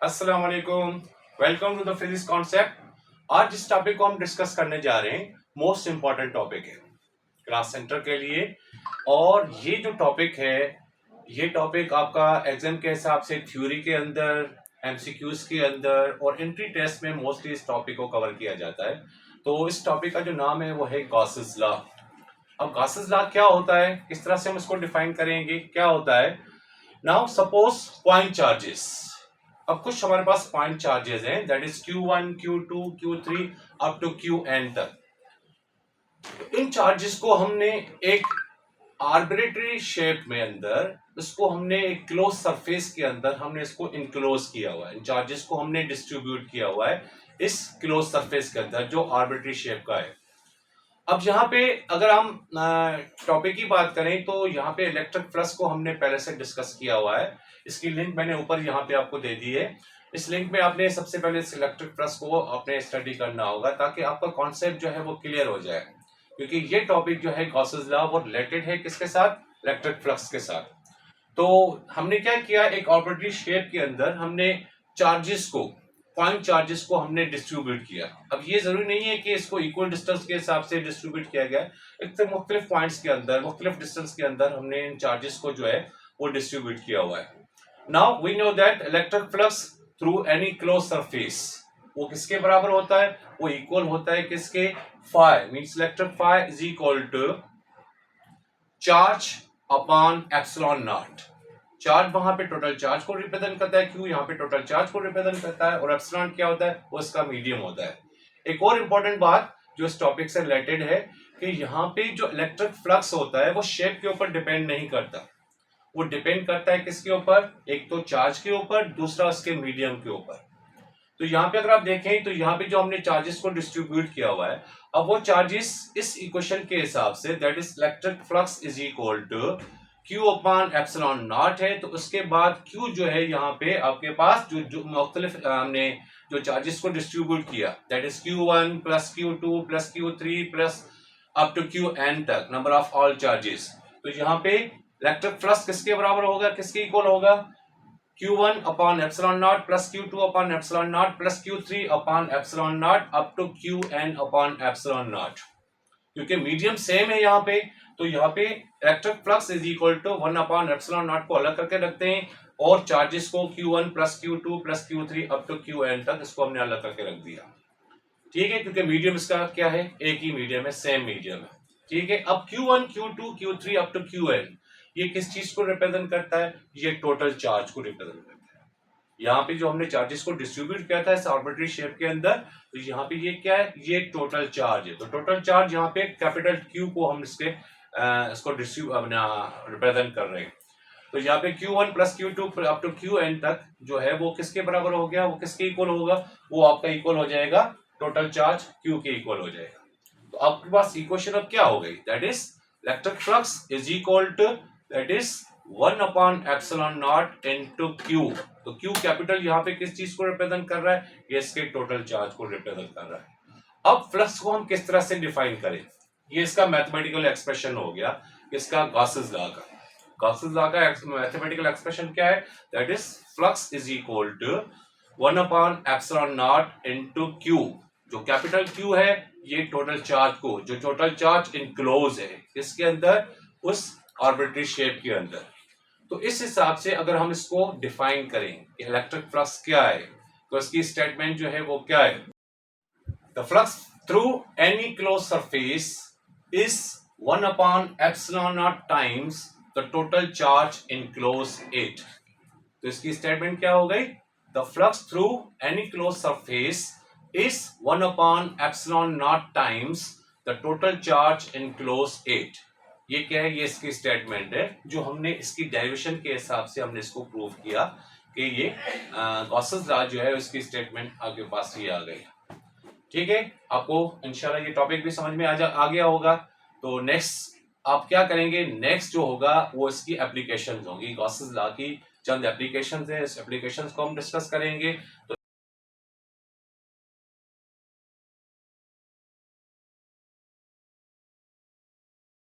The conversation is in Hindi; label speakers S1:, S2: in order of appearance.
S1: अस्सलाम वालेकुम। Welcome to the physics concept. आज जिस टॉपिक को हम डिस्कस करने जा रहे हैं मोस्ट इंपॉर्टेंट टॉपिक है क्लास सेंटर के लिए। और ये जो टॉपिक है ये टॉपिक आपका एग्जाम के हिसाब से थ्योरी के अंदर, एमसीक्यूज के अंदर और एंट्री टेस्ट में मोस्टली इस टॉपिक को कवर किया जाता है। तो इस टॉपिक का जो नाम है वो है गॉसेस लॉ। अब गॉसेस लॉ क्या होता है, किस तरह से हम इसको डिफाइन करेंगे, क्या होता है। Now suppose point charges. अब कुछ हमारे पास पॉइंट चार्जेस हैं, that is Q1, Q2, Q3 up to Qn तक। इन चार्जेस को हमने एक आर्बिट्रेरी शेप में अंदर, इसको हमने एक क्लोज सरफेस के अंदर हमने इसको इनक्लोज किया हुआ है। इन चार्जेस को हमने डिस्ट्रीब्यूट किया हुआ है इस क्लोज सरफेस के अंदर जो आर्बिट्रेरी शेप का है। अब यहाँ पे अगर हम टॉपिक की बात करें तो यहाँ पे इलेक्ट्रिक फ्लक्स को हमने पहले से डिस्कस किया हुआ है। इसकी लिंक मैंने ऊपर यहाँ पे आपको दे दी है। इस लिंक में आपने सबसे पहले इस इलेक्ट्रिक फ्लक्स को अपने स्टडी करना होगा ताकि आपका कॉन्सेप्ट जो है वो क्लियर हो जाए, क्योंकि ये टॉपिक जो है गॉसेस लॉ वो रिलेटेड है किसके साथ, इलेक्ट्रिक फ्लक्स के साथ। तो हमने क्या किया, एक आर्बिट्रेरी शेप के अंदर हमने चार्जेस को, पॉइंट चार्जेस को हमने डिस्ट्रीब्यूट किया। अब ये जरूरी नहीं है कि इसको इक्वल डिस्टेंस के हिसाब से डिस्ट्रीब्यूट किया गया है, एक तो मुख्तलिफ पॉइंट्स के अंदर, मुख्तलिफ डिस्टेंस के अंदर हमने इन चार्जेस को जो है वो डिस्ट्रीब्यूट किया हुआ है। Now we know that electric flux through any close surface वो किसके बराबर होता है, वो इक्वल होता है किसके, phi, means electric phi is equal to charge upon epsilon naught. चार्ज वहां पे टोटल चार्ज को रिप्रेजेंट करता है, क्यू यहाँ पे टोटल चार्ज को रिप्रेजेंट करता है, और एप्सिलॉन क्या होता है, वो इसका मीडियम होता है। एक और इंपॉर्टेंट बात जो इस टॉपिक से रिलेटेड है कि यहाँ पे जो इलेक्ट्रिक फ्लक्स होता है वो शेप के ऊपर डिपेंड नहीं करता, वो डिपेंड करता है किसके ऊपर, एक तो चार्ज के ऊपर, दूसरा उसके मीडियम के ऊपर। तो यहाँ पे अगर आप देखें तो यहाँ पे जो हमने चार्जेस को डिस्ट्रीब्यूट किया हुआ है, अब वो चार्जेस इस इक्वेशन के हिसाब से, that is electric flux is equal to Q upon epsilon naught है। तो उसके बाद Q जो है यहाँ पे आपके पास जो मुख्तलिफ हमने जो चार्जेस को डिस्ट्रीब्यूट किया, that is Q1 plus Q2 plus Q3 plus up to Qn तक, नंबर ऑफ ऑल चार्जेस। तो यहाँ पे इलेक्ट्रिक फ्लक्स किसके बराबर होगा, किसके इक्वल होगा, Q1 upon epsilon naught plus Q2 upon epsilon naught plus Q3 upon epsilon naught up to Qn upon epsilon naught। क्योंकि मीडियम सेम है यहाँ पे, तो यहाँ पे electric flux is equal to 1 upon epsilon naught को अलग करके रखते हैं, और चार्जेस को Q1 plus Q2 plus Q3 up to Qn तक इसको हमने अलग करके रख दिया। ठीक है, क्योंकि मीडियम इसका क्या है, एक ही मीडियम है, सेम मीडियम है। ठीक है, अब Q1 Q2 Q3 up to Qn ये किस चीज को रिप्रेजेंट करता है, ये टोटल चार्ज को रिप्रेजेंट करता है। यहाँ पे जो हमने चार्जेस को डिस्ट्रीब्यूट किया था इस आर्बिट्रेरी शेप के अंदर, तो यहाँ पे ये क्या है, ये टोटल चार्ज है। तो टोटल चार्ज यहाँ पे कैपिटल Q को हम इसको रिप्रेजेंट कर रहे हैं। तो यहाँ पे Q1 plus Q2 up to Qn तक जो है वो किसके बराबर हो गया, वो किसके इक्वल होगा, वो आपका इक्वल हो जाएगा टोटल चार्ज Q के इक्वल हो जाएगा। तो आपके पास इक्वेशन अब क्या हो गई, that is electric flux is equal to that is 1 upon epsilon naught into Q। तो Q कैपिटल यहाँ पे किस चीज को रिप्रेजेंट कर रहा है, ये इसके टोटल चार्ज को रिप्रेजेंट कर रहा है। अब फ्लक्स को हम किस तरह से डिफाइन करें, ये इसका मैथमेटिकल एक्सप्रेशन हो गया, इसका गॉसेस लॉ का। गॉसेस लॉ का मैथमेटिकल एक्सप्रेशन क्या है, that is flux is equal to 1 upon epsilon naught into Q। जो कैपिटल Q है ये टोटल चार्ज को, जो टोटल चार्ज इनक्लोज है इसके अंदर, उस आर्बिट्रेरी शेप के अंदर। तो इस हिसाब से अगर हम इसको डिफाइन करें कि इलेक्ट्रिक फ्लक्स क्या है, तो इसकी स्टेटमेंट जो है वो क्या है, the flux through any close surface is 1 upon epsilon not times the total charge enclose it. तो इसकी स्टेटमेंट क्या हो गई, the flux through any close surface is 1 upon epsilon naught times the total charge enclosed it। ये क्या है, ये इसकी स्टेटमेंट है जो हमने इसकी डेरिवेशन के हिसाब से हमने इसको प्रूव किया कि ये गॉसेस लॉ जो है उसकी स्टेटमेंट आपके पास ये आ गई। ठीक है, आपको इंशाल्लाह ये टॉपिक भी समझ में आ गया होगा। तो नेक्स्ट आप क्या करेंगे, नेक्स्ट जो होगा वो इसकी एप्लीकेशंस होंगी, गॉसेस लॉ की चंद एप्लीकेशंस है, इस एप्लीकेशंस को हम डिस्कस करेंगे। तो